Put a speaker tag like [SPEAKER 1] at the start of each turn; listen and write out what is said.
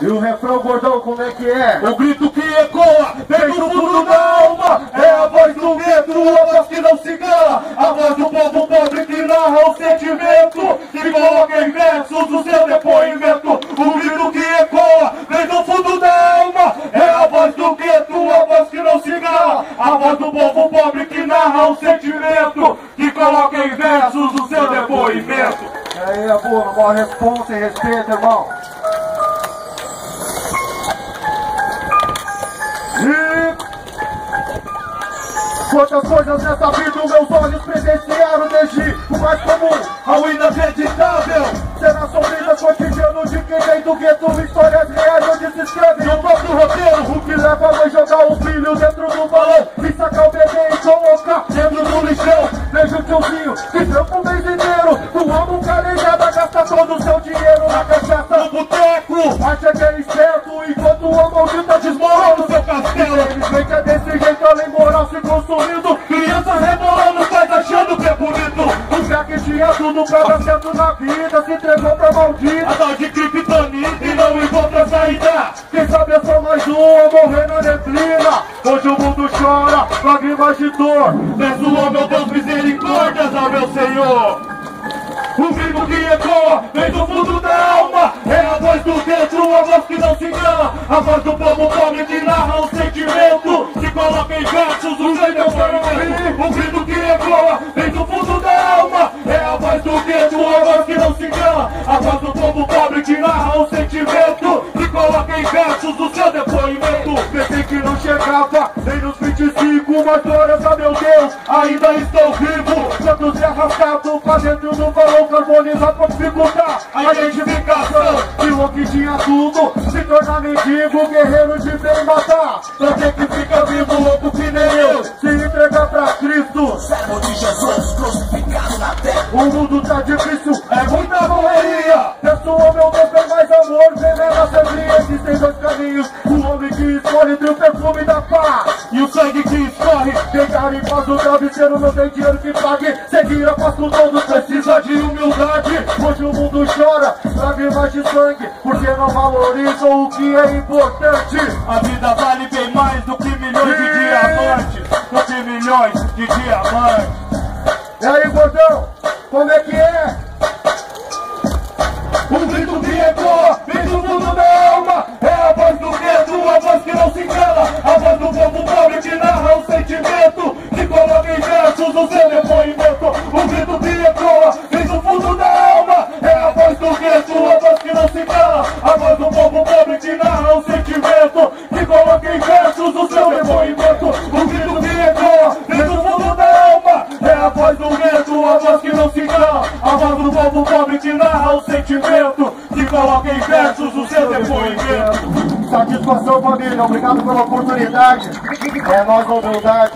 [SPEAKER 1] E o refrão, gordão, como é que é?
[SPEAKER 2] O grito que ecoa vem do fundo da alma. É a voz do vento, a voz que não se cala. A voz do povo pobre que narra o sentimento, que coloca em versos o seu depoimento. O grito que ecoa vem do fundo da alma. É a voz do gueto, a voz que não se cala. A voz do povo pobre que narra o sentimento, que coloca em versos o seu depoimento.
[SPEAKER 1] E aí, amor, uma responsa e respeito, irmão. E quantas coisas nessa vida meus olhos presenciaram, desde o mais comum
[SPEAKER 2] ao inacreditável.
[SPEAKER 1] Será sombria cotidiano de quem vem do gueto, histórias reais onde se escreve
[SPEAKER 2] no próprio roteiro.
[SPEAKER 1] O que leva a mãe jogar o filho dentro do balão e sacar o bebê e colocar
[SPEAKER 2] dentro do lixão.
[SPEAKER 1] Veja o tiozinho que trampa o mês inteiro, tu ama um calejada, gasta todo o seu dinheiro na cachaça,
[SPEAKER 2] no boteco.
[SPEAKER 1] Acha que é esperto enquanto a maldita desmorona o seu castelo. Infelizmente é desse jeito, além moral se consumindo.
[SPEAKER 2] Criança rebolando, faz achando que é bonito.
[SPEAKER 1] O cara que tinha tudo pra dar certo na vida se entregou pra maldita,
[SPEAKER 2] a tal de kryptonita, e não encontra saída.
[SPEAKER 1] Quem sabe é só mais uma morrer na neblina. Hoje o mundo chora, lágrimas de dor.
[SPEAKER 2] Peço, ó meu Deus, misericórdias ao meu Senhor. O grito que ecoa vem do fundo da alma. É a voz do dentro, a voz que não se engana. A voz do povo pobre que narra o sentimento, que coloca em versos o seu depoimento. O grito que ecoa vem do fundo da alma. É a voz do dentro, a voz que não se engana. A voz do povo pobre que narra o sentimento, que coloca em versos o seu depoimento.
[SPEAKER 1] Pensei que não chegava nem nos 25, mas glórias a meu Deus,
[SPEAKER 2] ainda estou vivo.
[SPEAKER 1] Santos se arrastado pra dentro do balão carbonizado pra dificultar
[SPEAKER 2] a identificação.
[SPEAKER 1] E o que tinha tudo se torna mendigo, guerreiro de bem matar.
[SPEAKER 2] Pra ter que fica vivo, louco que nem eu,
[SPEAKER 1] se entregar pra Cristo.
[SPEAKER 3] Servo de Jesus crucificado na terra.
[SPEAKER 1] O mundo tá difícil,
[SPEAKER 2] é muita correria.
[SPEAKER 1] Peço ao meu Deus, tem mais amor, veneno, sangria. Existem dois caminhos, o homem que escolhe entre o perfume da paz
[SPEAKER 2] e o sangue que escorre.
[SPEAKER 1] Deitar em paz no travesseiro, não tem dinheiro que pague. Seguir a paz com todos, precisa de humildade. Hoje o mundo chora, lágrimas de sangue, porque não valorizam o que é importante.
[SPEAKER 2] A vida vale bem mais do que milhões de diamantes, do que milhões de diamantes.
[SPEAKER 1] E aí, gordão, como é que é?
[SPEAKER 2] O grito que ecoa vem do fundo da alma. É a voz do gueto, a voz que não se cala. A voz do povo pobre que narra o sentimento, que coloca em versos o seu depoimento. O grito que ecoa vem do fundo da alma. É a voz do gueto, a voz que não se cala. A voz do povo pobre que narra o sentimento, que coloca em versos o seu depoimento. O grito que ecoa vem do fundo da alma. É a voz do gueto, a voz que não se cala. A voz do povo pobre que narra o sentimento, que coloca em versos o seu depoimento.
[SPEAKER 1] Satisfação, família, obrigado pela oportunidade. É nós, a humildade.